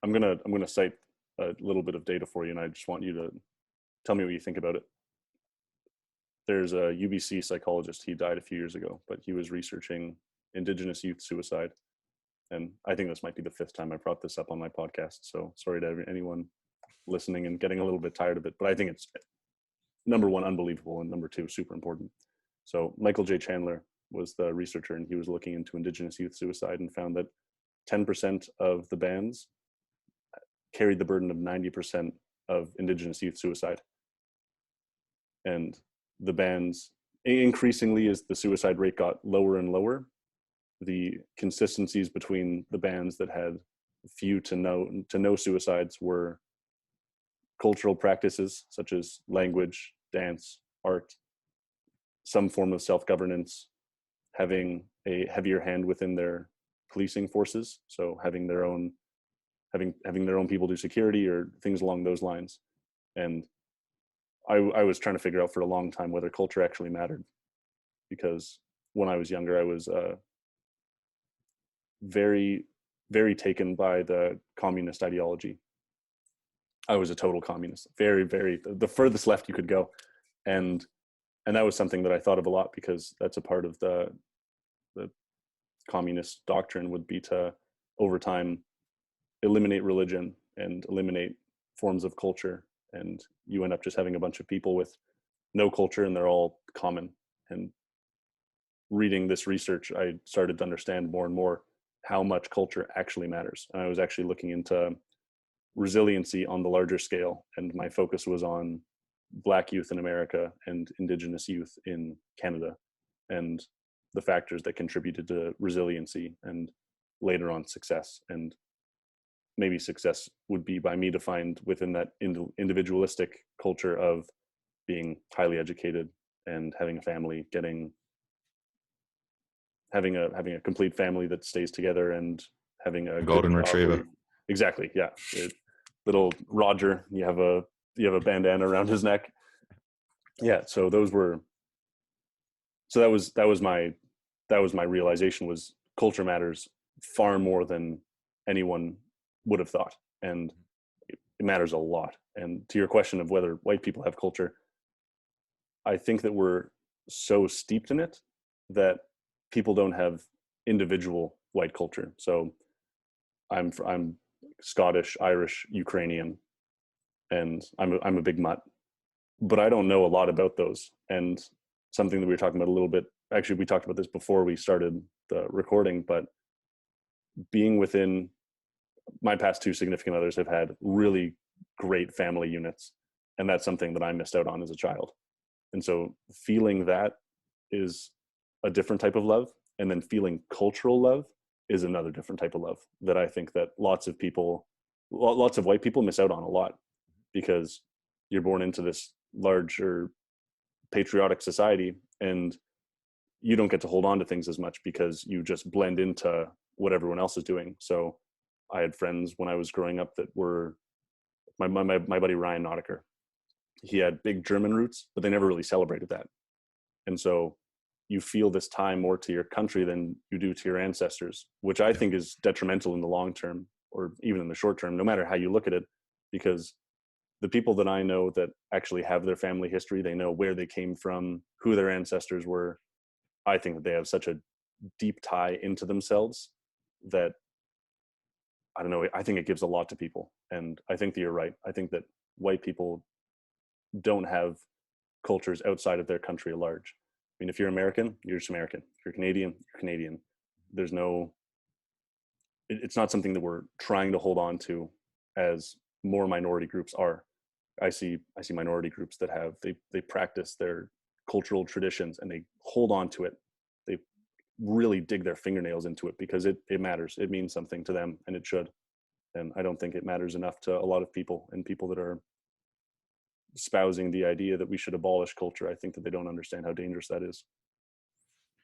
I'm gonna cite a little bit of data for you, and I just want you to tell me what you think about it. There's a UBC psychologist. He died a few years ago, but he was researching Indigenous youth suicide. And I think this might be the fifth time I brought this up on my podcast. So sorry to anyone listening and getting a little bit tired of it. But I think it's, number one, unbelievable, and number two, super important. So Michael J. Chandler was the researcher, and he was looking into Indigenous youth suicide and found that 10% of the bands carried the burden of 90% of Indigenous youth suicide. And the bands, increasingly as the suicide rate got lower and lower, the consistencies between the bands that had few to no suicides were cultural practices such as language, dance, art, some form of self-governance, having a heavier hand within their policing forces, so having their own people do security or things along those lines. And I was trying to figure out for a long time whether culture actually mattered, because when I was younger, I was very, very taken by the communist ideology. I was a total communist, very, very, the furthest left you could go. And that was something that I thought of a lot, because that's a part of the communist doctrine, would be to, over time, eliminate religion and eliminate forms of culture. And you end up just having a bunch of people with no culture, and they're all common. And reading this research, I started to understand more and more how much culture actually matters. And I was actually looking into resiliency on the larger scale, and my focus was on Black youth in America and Indigenous youth in Canada, and the factors that contributed to resiliency and later on success. And maybe success would be by me defined within that individualistic culture of being highly educated and having a family, having a complete family that stays together, and having a golden retriever. Exactly, yeah. Little Roger, you have a bandana around his neck. Yeah, so that was my realization, was culture matters far more than anyone would have thought, and it matters a lot. And to your question of whether white people have culture, I think that we're so steeped in it that people don't have individual white culture. So I'm Scottish, Irish, Ukrainian, and I'm a big mutt, but I don't know a lot about those. And something that we were talking about a little bit, actually we talked about this before we started the recording, but being within, my past two significant others have had really great family units, and that's something that I missed out on as a child. And so feeling that is a different type of love, and then feeling cultural love is another different type of love that I think that lots of white people miss out on a lot, because you're born into this larger patriotic society, and you don't get to hold on to things as much because you just blend into what everyone else is doing. So I had friends when I was growing up that were, my buddy Ryan Notiker, he had big German roots, but they never really celebrated that. And so you feel this tie more to your country than you do to your ancestors, which I think is detrimental in the long term, or even in the short term, no matter how you look at it. Because the people that I know that actually have their family history, they know where they came from, who their ancestors were. I think that they have such a deep tie into themselves that, I don't know, I think it gives a lot to people. And I think that you're right. I think that white people don't have cultures outside of their country at large. I mean, if you're American, you're just American. If you're Canadian, you're Canadian. There's no, it's not something that we're trying to hold on to as more minority groups are. I see minority groups that have, they practice their cultural traditions and they hold on to it. They really dig their fingernails into it because it matters. It means something to them, and it should. And I don't think it matters enough to a lot of people, and people that are espousing the idea that we should abolish culture, I think that they don't understand how dangerous that is.